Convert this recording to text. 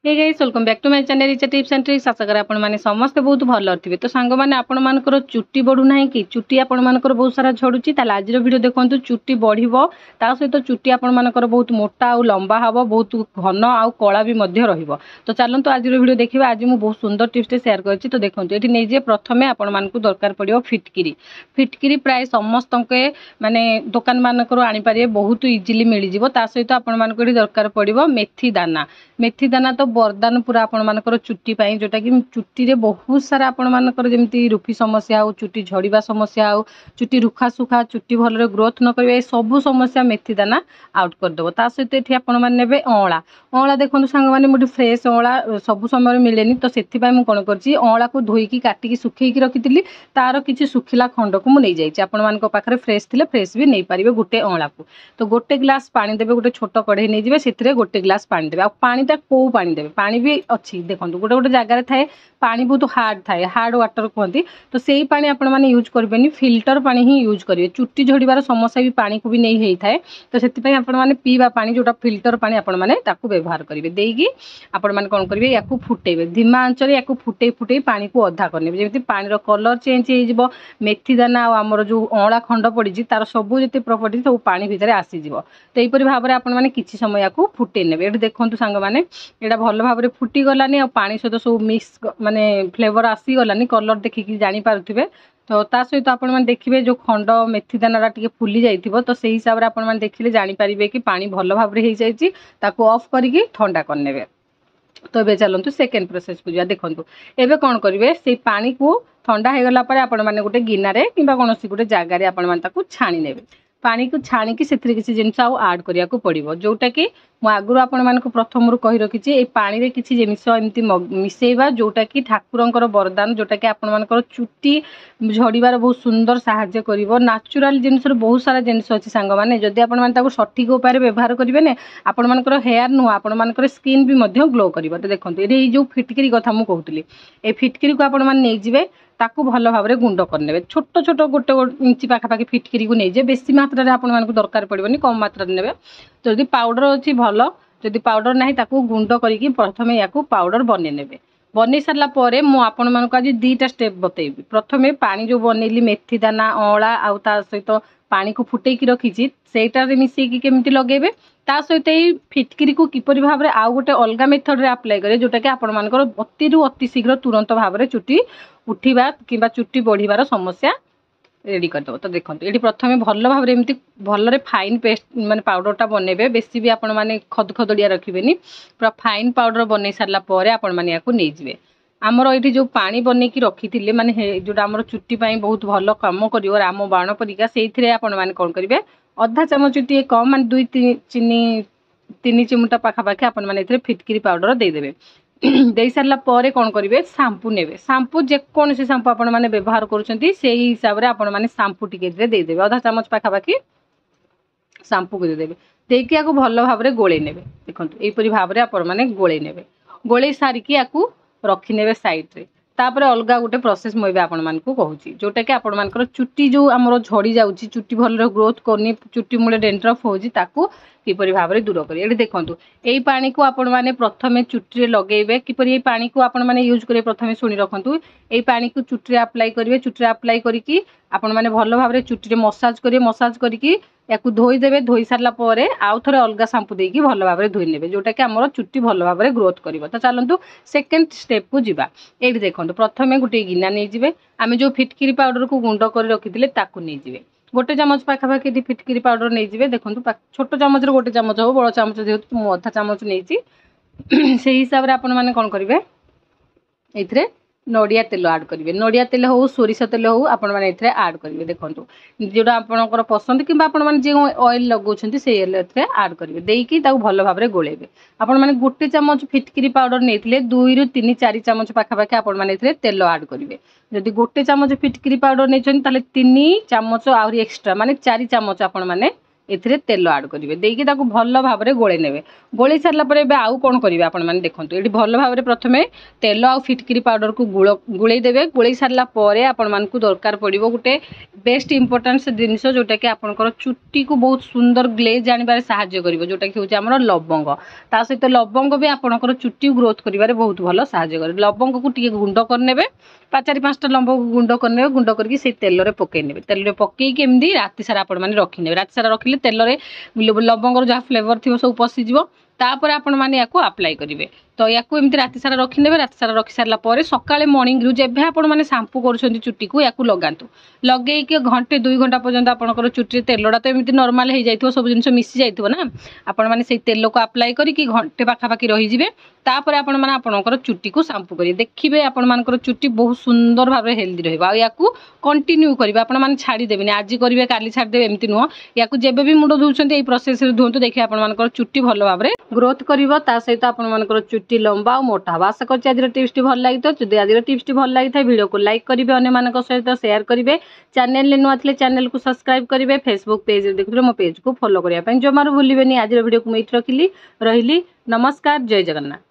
Hey guys welcome back to my channel it's tips and tricks. आशा करें आपण माने समस्त बहुत भल थे। तो सांग मैंने आपण मानकर चुट्टी बढ़ू ना कि चुट्टी आपण मानकर बहुत सारा झड़ुची ताले आज वीडियो देखंतु चुट्टी बढ़िबो ता सहित चुट्टी आपण मानकर बहुत मोटा और लंबा हबो बहुत घन आउ कला भी मध्य रहिबो। तो चलंतु आज वीडियो देखिबा। आज मु बहुत सुंदर टिप्स शेयर करछि। तो देखंतु एठी नै जे प्रथमे आपण मानकु दरकार पड़ियो फिटकिरी। फिटकिरी प्राय समस्त के माने दुकान मानकर आनी पारे बहुत इजीली मिल जिवो। ता सहित आपण मानकु एठी दरकार पड़िबो मेथी दाना। मेथी दाना तो वरदान पूरा आपण मानकर चुट्टी पाई जोटा कि चुट्टी रे बहुत सारा आपण मानकर जेमती रुफी समस्या हो चुट्टी झड़ीबा समस्या हो चुट्टी रुखा सुखा चुट्टी भलरे ग्रोथ न करिवे सब समस्या मेथी दाना आउट कर देबो। ता सहित एठी आपण माने नेबे अळा। अळा देखंतु सांग माने मोटी फ्रेश अळा सब समय मिलेनी। तो सेथि पाई मु कोन करछि अळा को धोईकी काटिकी सुखेईकी रखितिली तार किछि सुखिला खंड को मु नै जाइछि। आपण मानको पाखरे फ्रेश थिले फ्रेश भी नै पारिबे गुटे अळा को। तो गोटे ग्लास पानी देबे गोटे छोट कढ़ई नै जिवे सेथिरे गोटे ग्लास पानी देबे। आ पानीटा को पानी देबे पानी भी अच्छी देखो गोटे गोटे जगार थाए पानी बहुत हार्ड थाए हार्ड वाटर कहती। तो सही पानी आपण मैंने यूज करेंगे फिल्टर पानी ही यूज करेंगे। चुट्टी झड़ीबार समस्या भी पानी को भी नहीं होता है। तो से आपण मैंने पीवा पानी जोटा फिल्टर पानी आपण मैंने व्यवहार करेंगे देकी आपण मैंने कौन करेंगे या फुटेबे धीमा आंचल या फुटे फुटे पानी को अधा करने जमी पानी कलर चेंज हो मेथी दाना आमर जो अँला खंड पड़ी तार सब जिते प्रॉपर्टी सब पानी भितर आसीज। तो यहपरी भाव में आपण मैंने किसी समय या फुटे ने ये देखूँ सांग मैंने यहाँ भल भाव में फुटी गलानी आ पानी सहित सब मिक्स माने फ्लेवर आसीगलानी कलर देखिकी जानी पारुथिबे। तो ता सहित आपण मैंने देखिए जो खंड मेथी दाना टी फुली जाइथिबो तो सेही हिसाब रे आपण मैंने देखिले जानी पारिबे कि पानी भल भाव में हो जाइछि। ताको ऑफ करके ठंडा करनेबे। तो ये चलतु सेकेंड प्रोसेस को जा देखंतु एबे कोन करिवे से पानी को ठंडा हो गला परे आपण माने गोटे गिनारे किंबा कोनोसी गोटे जगार आपण माने ताको छाणी नेबे। पानी को छाणिकी से किसी जिनस आड करिया को पड़िबो जोटा कि मु आगुरु आपण मानक प्रथम कहि रखिछि ए पानी रे किछि जिनिस एमती मिसेइबा जोटा कि ठाकुरंकर वरदान जोटा कि आपण मानकर चुट्टी झड़ीबार बहुत सुंदर सहायता करिवो। नेचुरल जिनिस रे बहुत सारा जिनिस अछि सांग माने जदि आपण माने ताको सठिक उपाय रे व्यवहार करिवे ने आपण मानकर हेयर नु आपण मानकर स्किन भी मध्य ग्लो करिवो। तो देखंतु ए जो फिटकिरी कथा मु कहउतली ए फिटकिरी को आपण माने नै जिवे ताकू भल भाव में गुंड करने छोट छोट गोटे इंची पाखापाखि फिटकिरी को नहीं बेसी मात्रा रे आपण मानक दरकार पड़िबनी कम मात्रा रे नेबे। तो जदि पाउडर अछि भल जदि पाउडर नाही ताकू गुंड करिकी प्रथमे याकू पाउडर बने नेबे। बनै सारला परे मु आपण मानक आज दीटा स्टेप बतेइबी। प्रथमे पानी जो बनैली मेथी दाना अँला आउ ता सहित पानी को फुटेकी रखिछि सेटा रे मिसेकी केमिति लगेबे ता सहित एई फिटकिरी को किपरि भाव रे आउ गोटे अलगा मेथड रे अप्लाई करे जोटा कि आपण मानकर अति शीघ्र तुरंत भाव रे चुट्टी उठिबा किंबा चुट्टी बढ़िबार समस्या रेडी करदो। तो देखंतु एठी प्रथमे भल भाव रे एमती भल रे फाइन पेस्ट माने पाउडरटा बनेबे बेसी भी आपण माने खद खदड़िया रखिबेनी पूरा फाइन पाउडर बनै सारला परे आपण माने याकू नै जिवे। आमर एठी जो पानी बनेकी रखिथिले माने जोटा आमर चुट्टी पई बहुत भल काम करिवो राम बाण परिका सेइथिरे आपण माने कोन करिवे आधा चामच टी कम माने 2 चीनी 3 चिमटा पाखापाखि आपण माने एथिरे फिटकिरी पाउडर दे देबे। दे सारला परे कोन करिवे शैम्पू नेबे। शैम्पू जे कोन से शैम्पू आपण माने व्यवहार करूछंती सेही हिसाब रे आपण माने शैम्पू टिके दे देबे आधा चामच पाखापाखि शैम्पू को दे देबे देकी याकू भल भाव रे गोळे नेबे। देखंतु एपरी भाव रे आपण माने गोळे नेबे गोळे सारिकी याकू रखी नेबे साइड रे। तापर अलगा गोटे प्रोसेस मुबे आपण मानकू कहूची जोटा कि आपण मानकर चुट्टी जो हमरो झड़ी जाउची चुट्टी भलरे ग्रोथ करनी चुट्टी मुळे डेंड्रफ होजी ताकू किपरि भाव रे दूर करी। एठी देखंतु एई पानी को आपण माने प्रथमे चुट्टी रे लगेइबे किपरि एई पानी को आपण माने यूज करे प्रथमे सुनी रखंतु एई पानी को चुट्टी रे अप्लाई करिवे चुट्टी रे अप्लाई करिकी आपण माने भल भाव रे चुट्टी रे मसाज करिवे मसाज करिकी याकू धोई देबे धोई सारला परे आउ थरे अलगा शैम्पू देकी भल भाव रे धोई नेबे जोटा कि हमरो चुट्टी भल भाव रे ग्रोथ करिवो। तो चलंतु सेकंड स्टेप को जिबा। एठी देखंतु प्रथमे गुटे गिना नै जिवे आमे जो फिटकिरी पाउडर को गुंड कर रखिथिले ताकू नै जिवे गोटे चामच पाखापाखि फिटकिरी पाउडर नहीं जिवे। देखंतु छोट चामच रे गोटे चामच हो बड़ चामच जेहेतु मु आधा चामच नैची से हिसाब रे आपण माने कोन करिवे एथिरे नडिया तेल ऐड करिवे। नडिया तेल हो सोरिष तेल हो आपण माने एथिरे ऐड करिवे। देखंतु जोडा आपनकर पसंद किबा आपण माने जे ऑयल लगौछंती से एथिरे ऐड करिवे देकी ताऊ भल भाव रे गोळेबे। आपण माने गोटे चामच फिटकिरी पाउडर नेथिले 2 रु 3 4 चामच पाखापाखि आपण माने एथिरे तेल ऐड करिवे। जदि गोटे चामच फिटकिरी पाउडर नेछन ताले 3 चामच आउरी एक्स्ट्रा माने 4 चामच आपण माने एथिरे तेल आड करेंगे देकी ताकू भल भाव में गोले नेबे गोले सारा पर एबे आउ कौन करेंगे आपण मैंने देखो ये भल भाव में प्रथमे तेल आ फिटकिरी पाउडर को गुड़े देवे गोले सारा पर आपण मानकू दरकार पड़ो गोटे बेस्ट इंपोर्टेंस जिनस जोटा कि आपंकर चुट्टी को बहुत सुंदर ग्लेज आने साहाय्य कर जोटा कि हूँ आम लवंग ता सहित लवंग भी आपंकर चुट्टी ग्रोथ करिवारे बहुत भल साहाय्य करे लवंग को टी गुंड करने 4-5टा लवंग को गुंड करने गुंड करके से तेल रे पकई ने तेल रे पकईकी एमती राति सारा आपण मैंने रखिने राति सारा रखिले तेल रे लवंगर जहाँ फ्लेवर थी सब पशिज तापर आपण मैंने या अप्लाई करेंगे तो या एमती राति सारा रखिने राति सारा रखी सारा सकाଳେ मॉर्निंग रु जेबे आपण मैंने शैम्पू कर चुट्टी को या लगातु लगे घंटे 2 घंटा पर्यंत आपंकर चुट्टी तेलटा तो एमती नॉर्मल हो जाए सब जिन मिसी जाइए ना आपण मैंने से तेल को अप्लाई करके घंटे पाखापाखि रहीजे तापर आपण मैंने आपंकर चुट्टी को शैम्पू करेंगे देखिए आपण मानकर चुट्टी बहुत सुंदर भाव हेल्दी रहा या कंटिन्यू करेंगे आपण मैंने छाड़देवे आज करेंगे काली छाड़देवे एमती नुह या जब भी मुंड धोचते ये प्रोसेस धुंतु देखिए आपण चुट्टी भल भाव में ग्रोथ कर सहित आपण चुट्टी लंबा और मोटा हम आशा कर आज टिप्स भल लगी तो जब आज टिप्स भल लगी था वीडियो को लाइक करेंगे अन्य सहित शेयर करेंगे चैनल नुआ थे चैनल को सब्सक्राइब करेंगे फेसबुक पेज देखिए मो पेज को फॉलो करने जमार भूलें आज वीडियो को मुझे रखिली रही नमस्कार जय जगन्नाथ।